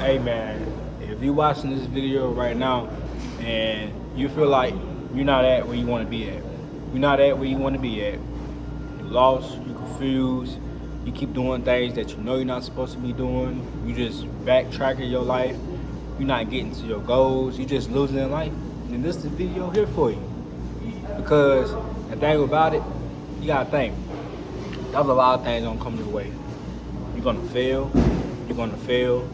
Hey man, if you're watching this video right now and you feel like you're not at where you want to be at, you're not at where you want to be at, you're lost, you're confused, you keep doing things that you know you're not supposed to be doing, you just backtracking your life, you're not getting to your goals, you just losing in life, then this is the video here for you. Because the thing about it, you gotta think, there's a lot of things gonna come your way. You're gonna fail, you're gonna fail,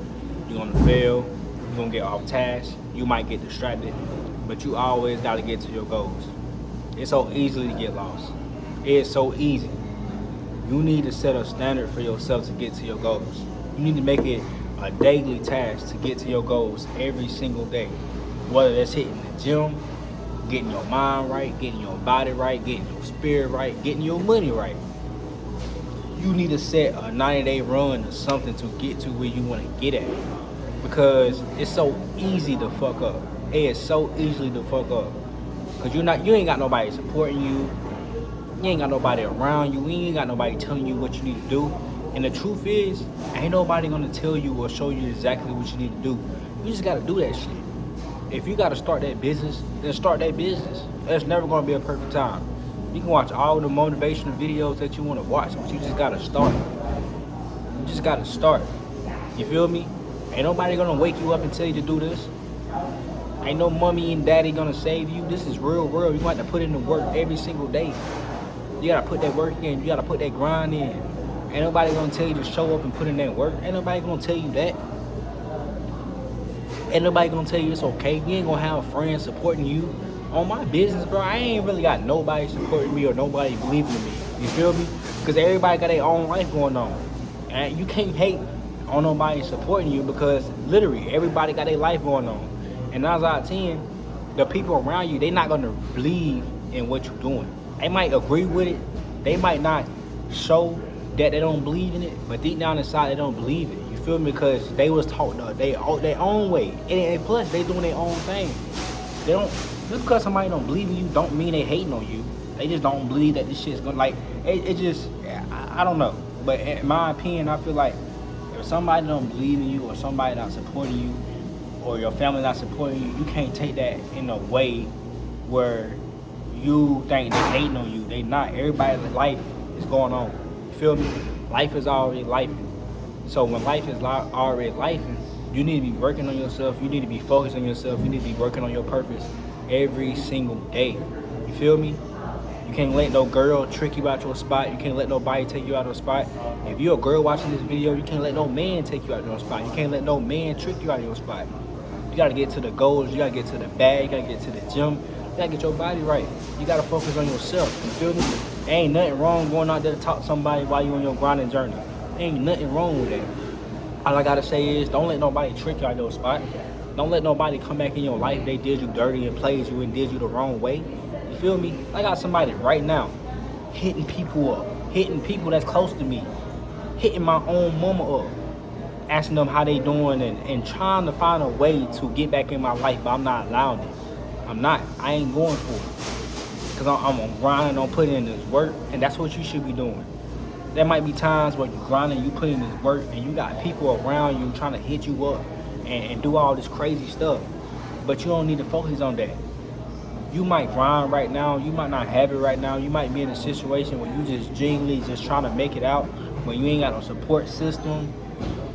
you're gonna fail, you're gonna get off task, you might get distracted, but you always gotta get to your goals. It's so easy to get lost. It's so easy. You need to set a standard for yourself to get to your goals. You need to make it a daily task to get to your goals every single day. Whether that's hitting the gym, getting your mind right, getting your body right, getting your spirit right, getting your money right. You need to set a 90-day run or something to get to where you want to get at. Because it's so easy to fuck up. It is so easily to fuck up. Cause you ain't got nobody supporting you. You ain't got nobody around you. You ain't got nobody telling you what you need to do. And the truth is, ain't nobody gonna tell you or show you exactly what you need to do. You just gotta do that shit. If you gotta start that business, then start that business. There's never gonna be a perfect time. You can watch all the motivational videos that you wanna watch, but you just gotta start. You just gotta start. You feel me? Ain't nobody gonna wake you up and tell you to do this. Ain't no mommy and daddy gonna save you. This is real world. You got to put in the work every single day. You gotta put that work in. You gotta put that grind in. Ain't nobody gonna tell you to show up and put in that work. Ain't nobody gonna tell you that. Ain't nobody gonna tell you it's okay. You ain't gonna have friends supporting you. On my business, bro, I ain't really got nobody supporting me or nobody believing in me. You feel me? Because everybody got their own life going on. And you can't hate on nobody supporting you because literally everybody got their life going on. And 9 out of 10, the people around you, they not gonna believe in what you're doing. They might agree with it. They might not show that they don't believe in it, but deep down inside, they don't believe it. You feel me? Because they was taught their own way. And plus, they doing their own thing. They don't, just because somebody don't believe in you, don't mean they hating on you. They just don't believe that this shit's gonna, like, it just, I don't know. But in my opinion, I feel like if somebody don't believe in you or somebody not supporting you or your family not supporting you, you can't take that in a way where you think they hating on you. They not. Everybody's life is going on. You feel me? Life is already lifing. So when life is already lifing, you need to be working on yourself. You need to be focused on yourself. You need to be working on your purpose every single day. You feel me? You can't let no girl trick you out your spot. You can't let nobody take you out of your spot. If you're a girl watching this video, you can't let no man take you out of your spot. You can't let no man trick you out of your spot. You gotta get to the goals. You gotta get to the bag. You gotta get to the gym. You gotta get your body right. You gotta focus on yourself. You feel me? There ain't nothing wrong going out there to talk to somebody while you on your grinding journey. There ain't nothing wrong with that. All I gotta say is don't let nobody trick you out of your spot. Don't let nobody come back in your life. They did you dirty and played you and did you the wrong way. You feel me? I got somebody right now hitting people up, hitting people that's close to me, hitting my own mama up, asking them how they doing and trying to find a way to get back in my life, but I'm not allowing it. I'm not. I ain't going for it. Because I'm grinding on putting in this work, and that's what you should be doing. There might be times where you're grinding, you put in this work, and you got people around you trying to hit you up and do all this crazy stuff. But you don't need to focus on that. You might grind right now, you might not have it right now, you might be in a situation where you just genuinely just trying to make it out, when you ain't got no support system,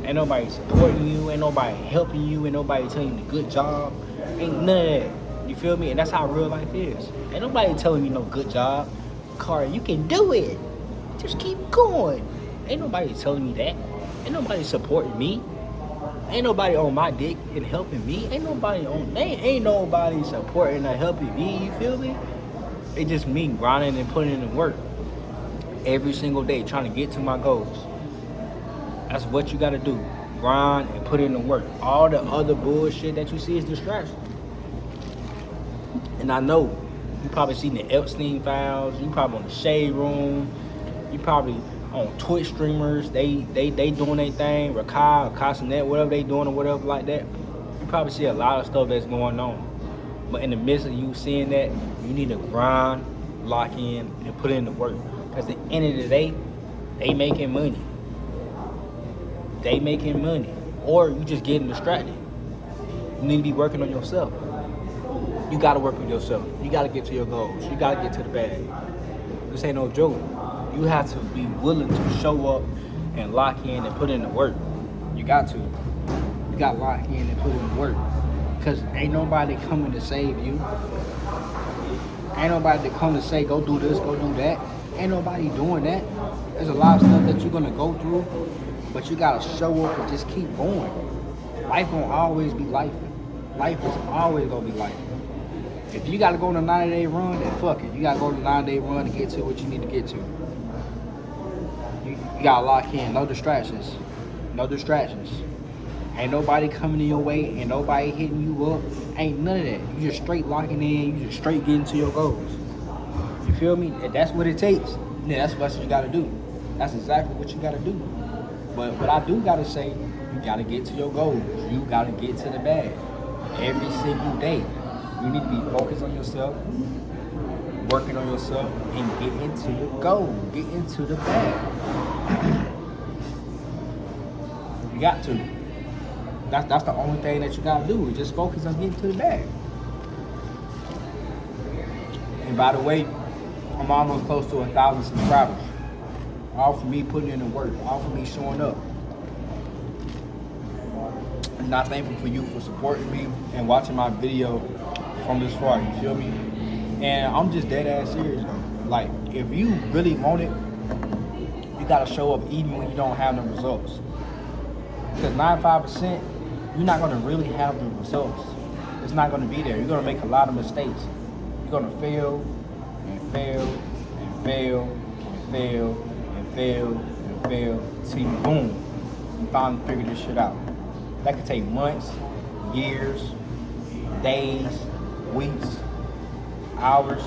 ain't nobody supporting you, ain't nobody helping you, ain't nobody telling you the good job, ain't none of that. You feel me? And that's how real life is. Ain't nobody telling me no good job. Carter, you can do it. Just keep going. Ain't nobody telling me that. Ain't nobody supporting me. Ain't nobody on my dick and helping me. Ain't nobody supporting or helping me. You feel me? It's just me grinding and putting in the work every single day, trying to get to my goals. That's what you gotta do. Grind and put in the work. All the other bullshit that you see is distraction. And I know you probably seen the Epstein files. You probably on the Shade Room. You probably on Twitch streamers. They doing their thing. Rakai or Casanet, whatever they doing or whatever like that. You probably see a lot of stuff that's going on. But in the midst of you seeing that, you need to grind, lock in, and put in the work. Because at the end of the day, they making money. They making money. or you just getting distracted. You need to be working on yourself. You gotta work on yourself. You gotta get to your goals. You gotta get to the bag. This ain't no joke. You have to be willing to show up and lock in and put in the work. You got to. You got to lock in and put in the work. Because ain't nobody coming to save you. Ain't nobody to come to say, go do this, go do that. Ain't nobody doing that. There's a lot of stuff that you're going to go through, but you got to show up and just keep going. Life gonna always be life. Life is always going to be life. If you got to go on a 90-day run, then fuck it. You got to go on a 90-day run to get to what you need to get to. You got to lock in. No distractions. No distractions. Ain't nobody coming in your way. Ain't nobody hitting you up. Ain't none of that. You just straight locking in. You just straight getting to your goals. You feel me? And that's what it takes. Yeah, that's what you got to do. That's exactly what you got to do. But what I do got to say, you got to get to your goals. You got to get to the bag. Every single day. You need to be focused on yourself, working on yourself, and get into your goal. Get into the bag. You got to. That's the only thing that you gotta do is just focus on getting to the bag. And by the way, I'm almost close to 1,000 subscribers. All for me putting in the work, all for me showing up. And I'm thankful for you for supporting me and watching my video from this far, you feel me? And I'm just dead ass serious though. Like, if you really want it, you gotta show up even when you don't have no results. Because 95%, you're not gonna really have the results. It's not gonna be there. You're gonna make a lot of mistakes. You're gonna fail and fail and fail and fail and fail and fail till you boom, you finally figure this shit out. That could take months, years, days, weeks, hours,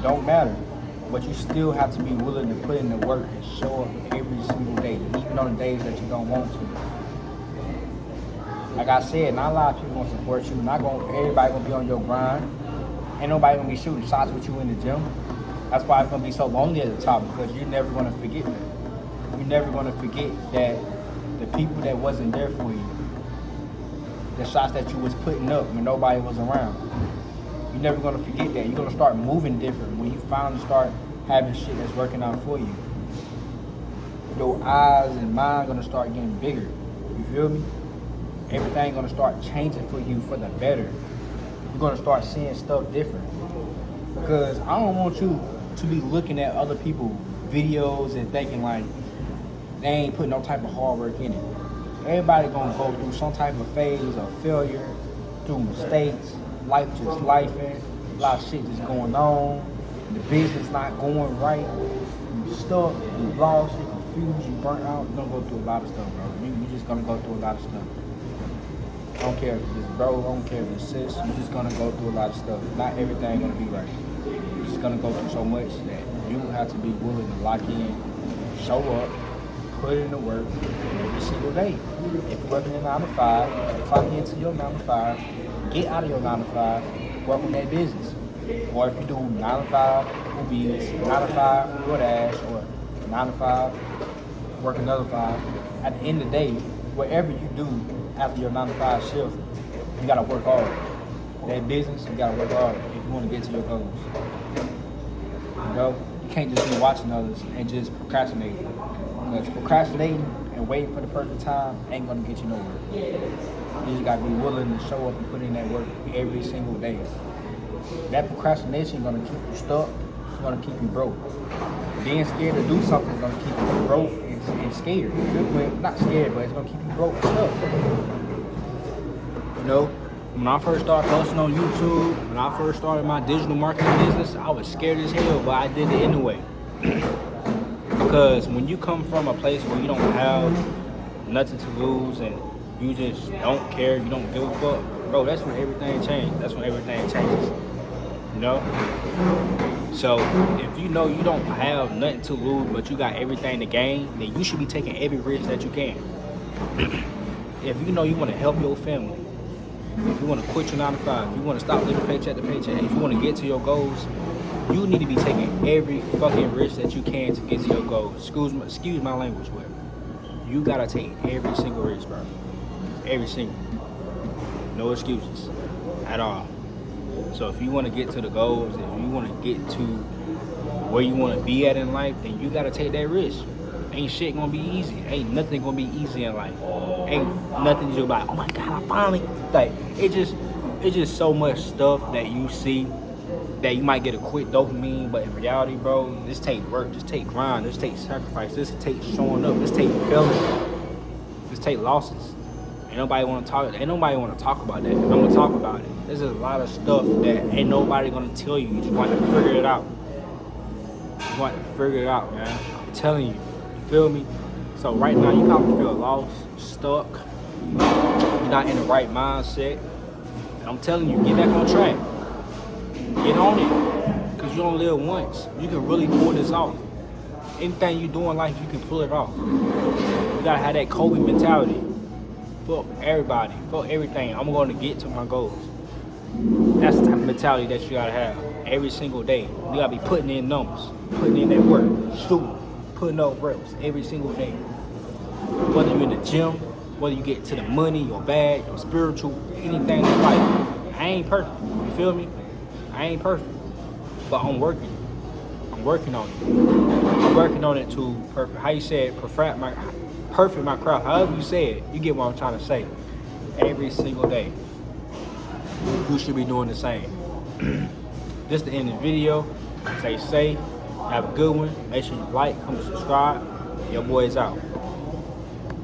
don't matter. But you still have to be willing to put in the work and show up every single day, even on the days that you don't want to. Like I said, not a lot of people gonna support you. Everybody gonna be on your grind. Ain't nobody gonna be shooting shots with you in the gym. That's why it's gonna be so lonely at the top, because you're never gonna forget that. You're never gonna forget that the people that wasn't there for you, the shots that you was putting up when nobody was around. You're never gonna forget that. You're gonna start moving different when you finally start having shit that's working out for you. Your eyes and mind gonna start getting bigger. You feel me? Everything gonna start changing for you for the better. You're gonna start seeing stuff different. Because I don't want you to be looking at other people's videos and thinking like they ain't putting no type of hard work in it. Everybody gonna go through some type of phase of failure, through mistakes, life just lifing, a lot of shit just going on, the business not going right, you stuck, you lost, you confused, you burnt out. You're gonna go through a lot of stuff, bro. You're just gonna go through a lot of stuff. I don't care if it's bro, I don't care if it's sis, you're just gonna go through a lot of stuff. Not everything gonna be right. You're just gonna go through so much that you have to be willing to lock in, show up, put in the work every single day. If you're working a 9 to 5, clock into your 9 to 5, get out of your 9 to 5, work on that business. Or if you do 9 to 5 Uber Eats, 9 to 5 DoorDash, or 9 to 5, work another 5. At the end of the day, whatever you do after your 9 to 5 shift, you gotta work hard. That business, you gotta work hard if you want to get to your goals. You know, you can't just be watching others and just procrastinating. Because procrastinating and waiting for the perfect time ain't gonna get you nowhere. You just gotta be willing to show up and put in that work every single day. That procrastination is gonna keep you stuck. It's gonna keep you broke. Being scared to do something is gonna keep you broke and scared. Well, not scared, but it's gonna keep you broke and stuck. You know, when I first started posting on YouTube, when I first started my digital marketing business, I was scared as hell, but I did it anyway. Because when you come from a place where you don't have nothing to lose and you just don't care, you don't give a fuck, bro, that's when everything changes. That's when everything changes. You know? So if you know you don't have nothing to lose, but you got everything to gain, then you should be taking every risk that you can. If you know you want to help your family, if you want to quit your 9 to 5, if you want to stop living paycheck to paycheck, and if you want to get to your goals, you need to be taking every fucking risk that you can to get to your goals. Excuse my language, but you gotta take every single risk, bro. Every single. No excuses at all. So if you want to get to the goals, if you want to get to where you want to be at in life, then you got to take that risk. Ain't shit gonna be easy. Ain't nothing gonna be easy in life. Ain't nothing you're like, oh my god, I finally like it's just so much stuff that you see that you might get a quick dopamine, but in reality, bro, this take work, this take grind, this take sacrifice, this take showing up, this take failing, this take losses. Ain't nobody want to talk about that. I'm gonna talk about it. There's a lot of stuff that ain't nobody gonna tell you. You just want to figure it out. You want to figure it out, man. I'm telling you. You feel me? So right now you probably feel lost, stuck. You're not in the right mindset. And I'm telling you, get back on track. Get on it. Because you don't live once. You can really pull this off. Anything you do in life, you can pull it off. You gotta have that Kobe mentality. Fuck everybody. Fuck everything. I'm going to get to my goals. That's the type of mentality that you gotta have every single day. You gotta be putting in numbers, putting in that work, shooting, putting up reps every single day. Whether you're in the gym, whether you get to the money, your bag, your spiritual, anything in life. I ain't perfect. You feel me? I ain't perfect. But I'm working. I'm working on it. I'm working on it to perfect. How you say it? Perfect my craft. However you say it, you get what I'm trying to say. Every single day. You should be doing the same. This is the end of the video. Stay safe. Have a good one. Make sure you like, comment, subscribe. Your boy is out.